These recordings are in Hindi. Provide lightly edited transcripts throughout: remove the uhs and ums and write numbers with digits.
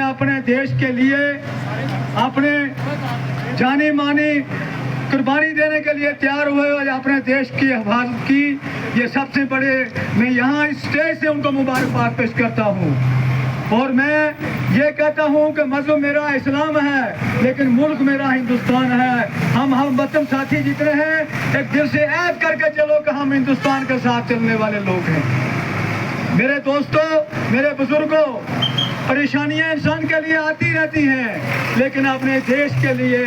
अपने देश के लिए अपने जानी मानी कुर्बानी देने के लिए तैयार हुए और अपने देश की हिफाजत की, ये सबसे बड़े, मैं यहाँ इस स्टेज से उनको मुबारकबाद पेश करता हूँ। और मैं ये कहता हूँ कि मज़हब मेरा इस्लाम है लेकिन मुल्क मेरा हिंदुस्तान है। हम वतन साथी जितने हैं एक दिल से ऐद करके चलो कि हम हिंदुस्तान के साथ चलने वाले लोग हैं। मेरे दोस्तों, मेरे बुजुर्गों, परेशानियां इंसान के लिए आती रहती हैं लेकिन अपने देश के लिए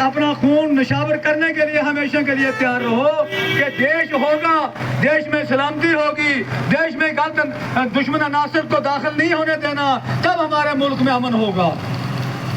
अपना खून निछावर करने के लिए हमेशा के लिए तैयार रहो कि देश होगा, देश में सलामती होगी, देश में गलत दुश्मन अनासर को दाखिल नहीं होने देना, तब हमारे मुल्क में अमन होगा।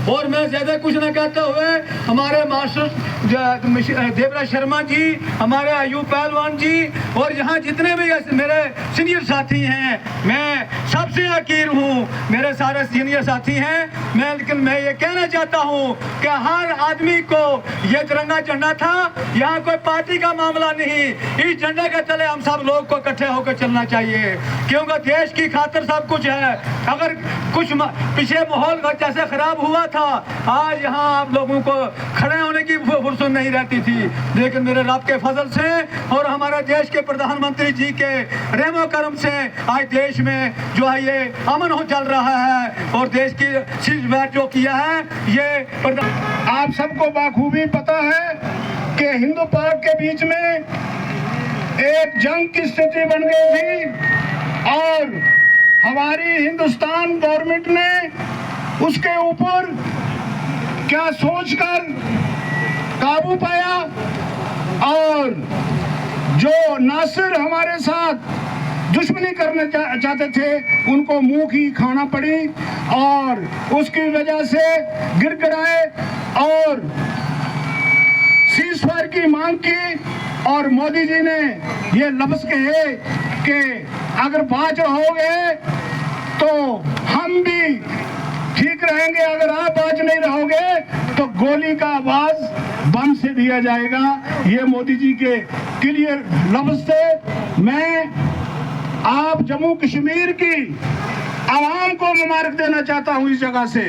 और मैं ज़्यादा कुछ न कहते हुए हमारे मास्टर देवराज शर्मा जी, हमारे अयूब पहलवान जी और यहाँ जितने भी मेरे सीनियर साथी हैं, मैं सबसे हकीर हूँ, मेरे सारे सीनियर साथी हैं। लेकिन मैं ये कहना चाहता हूँ कि हर आदमी को ये तिरंगा झंडा था, यहाँ कोई पार्टी का मामला नहीं, इस झंडे के तले हम सब लोग को इकट्ठे होकर चलना चाहिए क्योंकि देश की खातिर सब कुछ है। अगर कुछ पीछे माहौल जैसे खराब हुआ था, आज यहाँ आप लोगों को खड़े होने की फुर्सत नहीं रहती थी, लेकिन मेरे रब के फजल से और हमारे देश के प्रधानमंत्री जी के रहमो करम से आज देश में जो है ये अमन हो चल रहा है और देश की सीज बैठ जो किया है ये आप सबको बाखूबी पता है कि हिंदू पाक के बीच में एक जंग की स्थिति बन गई थी और हमारी हिंदुस्तान गवर्नमेंट ने उसके ऊपर क्या सोचकर काबू पाया और जो नासिर हमारे साथ दुश्मनी करने चाहते थे उनको मुंह की खाना पड़ी और उसकी वजह से गिड़गिड़ाए और सीज़फायर की मांग की और मोदी जी ने ये लफ्ज़ कहे कि अगर बाज रहोगे तो हम भी ठीक रहेंगे, अगर आप बाज नहीं रहोगे तो गोली का आवाज बम से दिया जाएगा। ये मोदी जी के क्लियर लफ्ज़ थे। मैं आप जम्मू कश्मीर की आवाम को मुबारक देना चाहता हूँ इस जगह से,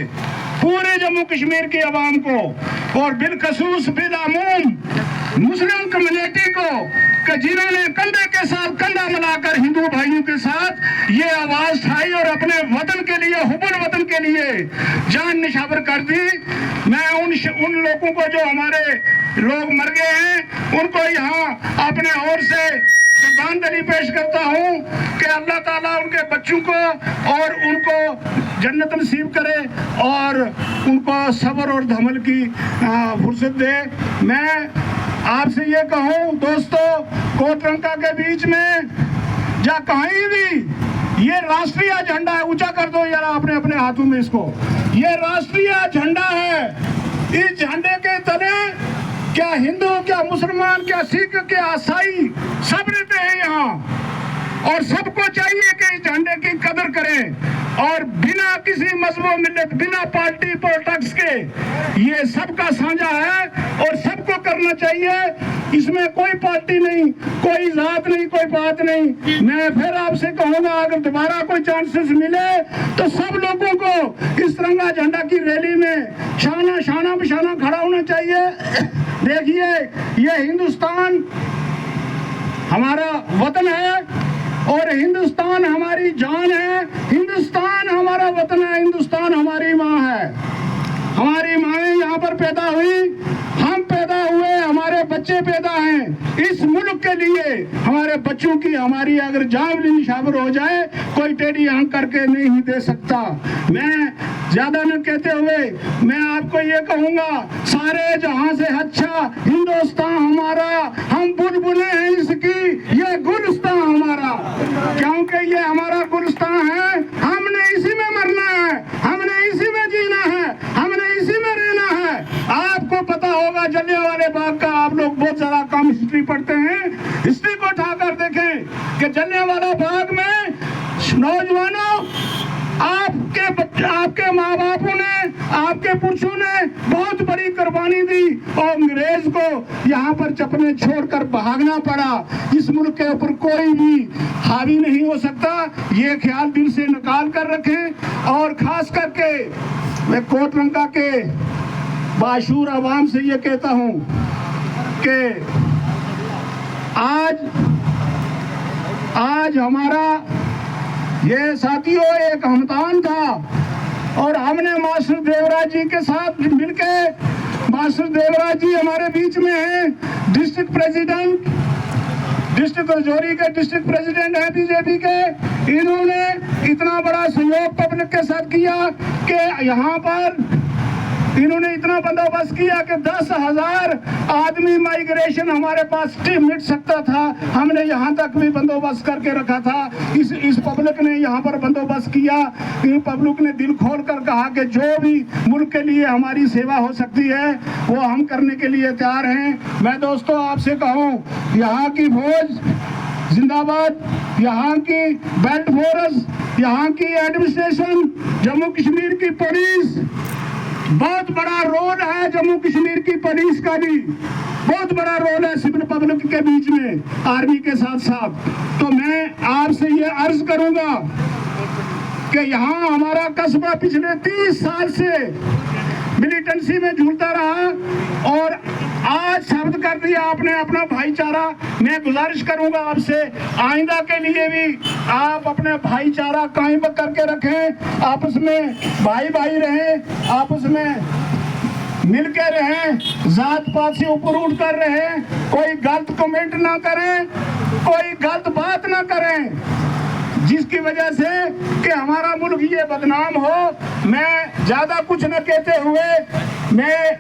पूरे जम्मू कश्मीर की आवाम को और बिलखसूस बिलामूम मुस्लिम कम्युनिटी को कि जिन्होंने कंधे के साथ कंधा मिलाकर हिंदू भाइयों के साथ ये आवाज उठाई और अपने वतन के लिए, हुब्बुल वतन के लिए जान निछावर कर दी। मैं उन लोगों को जो हमारे लोग मर गए हैं उनको यहाँ अपने ओर से श्रद्धांजलि पेश करता हूँ कि अल्लाह ताला उनके बच्चों को और उनको जन्नत नसीब करे और उनको सब्र और धमल की फुर्सत दे। मैं आपसे ये कहूँ दोस्तों, कोटरंका के बीच में या कहीं भी ये राष्ट्रीय झंडा है, ऊंचा कर दो यार अपने अपने हाथों में इसको, ये राष्ट्रीय झंडा है। इस झंडे के तले क्या हिंदू, क्या मुसलमान, क्या सिख, क्या ईसाई सब रहते हैं यहाँ और सबको चाहिए कि इस झंडे की कदर करें और बिना किसी मजहब मिल्लत, बिना पार्टी पॉलिटिक्स के ये सबका साझा है और सबको करना चाहिए। इसमें कोई पार्टी नहीं, कोई जात नहीं, कोई बात नहीं। मैं फिर आपसे कहूंगा अगर दोबारा कोई चांसेस मिले तो सब लोगों को इस तिरंगा झंडा की रैली में शाना बिशाना खड़ा होना चाहिए। देखिए ये हिंदुस्तान हमारा वतन है और हिंदुस्तान हमारी जान है, हिंदुस्तान हमारा वतन है, हिंदुस्तान हमारी माँ है। हमारी माएँ यहाँ पर पैदा हुई, हम पैदा हुए, हमारे बच्चे पैदा हैं इस मुल्क के लिए। हमारे बच्चों की हमारी अगर जान भी निछावर हो जाए कोई टेढ़ी आंख करके नहीं दे सकता। मैं ज्यादा न कहते हुए मैं आपको ये कहूँगा, सारे जहां से अच्छा हिंदुस्तान हमारा, हम बुलबुलें हैं इसकी, ये गुलिस्तान हमारा, क्योंकि ये हमारा गुलिस्तान है। हमने इसी में मरना है, हमने इसी में जीना है, हमने इसी में रहना है। आपको पता होगा जलियांवाला बाग का, आप लोग बहुत सारा कम हिस्ट्री पढ़ते हैं, हिस्ट्री को उठाकर देखें कि जलियांवाला बाग में नौजवानों आपके आपके माँ बापों ने, आपके पुरुषों ने बहुत बड़ी कुर्बानी दी और अंग्रेज को यहाँ पर चपने छोड़कर भागना पड़ा। इस मुल्क के ऊपर कोई भी हावी नहीं हो सकता, ये ख्याल दिल से निकाल कर रखें। और खास करके मैं कोटरंगा के बाशूर आवाम से ये कहता हूँ कि आज हमारा ये साथियों एक हमतान था और हमने मास्टर देवराज जी के साथ मिलके, मास्टर देवराज जी हमारे बीच में हैं, डिस्ट्रिक्ट प्रेसिडेंट, डिस्ट्रिक्ट राजौरी के डिस्ट्रिक्ट प्रेसिडेंट हैं बीजेपी के। इन्होंने इतना बड़ा सहयोग पब्लिक के साथ किया कि यहाँ पर इन्होंने इतना बंदोबस्त किया कि 10,000 आदमी माइग्रेशन हमारे पास मिट सकता था। हमने यहाँ तक भी बंदोबस्त करके रखा था। इस पब्लिक ने यहाँ पर बंदोबस्त किया। इन पब्लिक ने दिल खोल कर कहा कि जो भी मुल्क के लिए हमारी सेवा हो सकती है वो हम करने के लिए तैयार हैं। मैं दोस्तों आपसे कहूँ, यहाँ की फौज जिंदाबाद, यहाँ की बेल्ट फोर्स, यहाँ की एडमिनिस्ट्रेशन, जम्मू कश्मीर की पुलिस, बहुत बड़ा रोल है जम्मू कश्मीर की पुलिस का भी बहुत बड़ा रोल है सिविल पब्लिक के बीच में, आर्मी के साथ साथ। तो मैं आपसे ये अर्ज करूंगा कि यहाँ हमारा कस्बा पिछले 30 साल से मिलिटेंसी में झूलता रहा और आज शब्द कर दिया आपने अपना भाईचारा। मैं गुजारिश करूंगा आपसे, आइंदा के लिए भी आप अपने भाईचारा कायम करके रखें, आपस में भाई भाई रहें, आपस में मिल के रहें, जात पात से ऊपर उठ कर रहें, कोई गलत कमेंट ना करें, कोई गलत बात ना करें जिसकी वजह से कि हमारा मुल्क ये बदनाम हो। मैं ज्यादा कुछ न कहते हुए मैं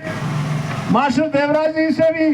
मास्टर देवराज जी से भी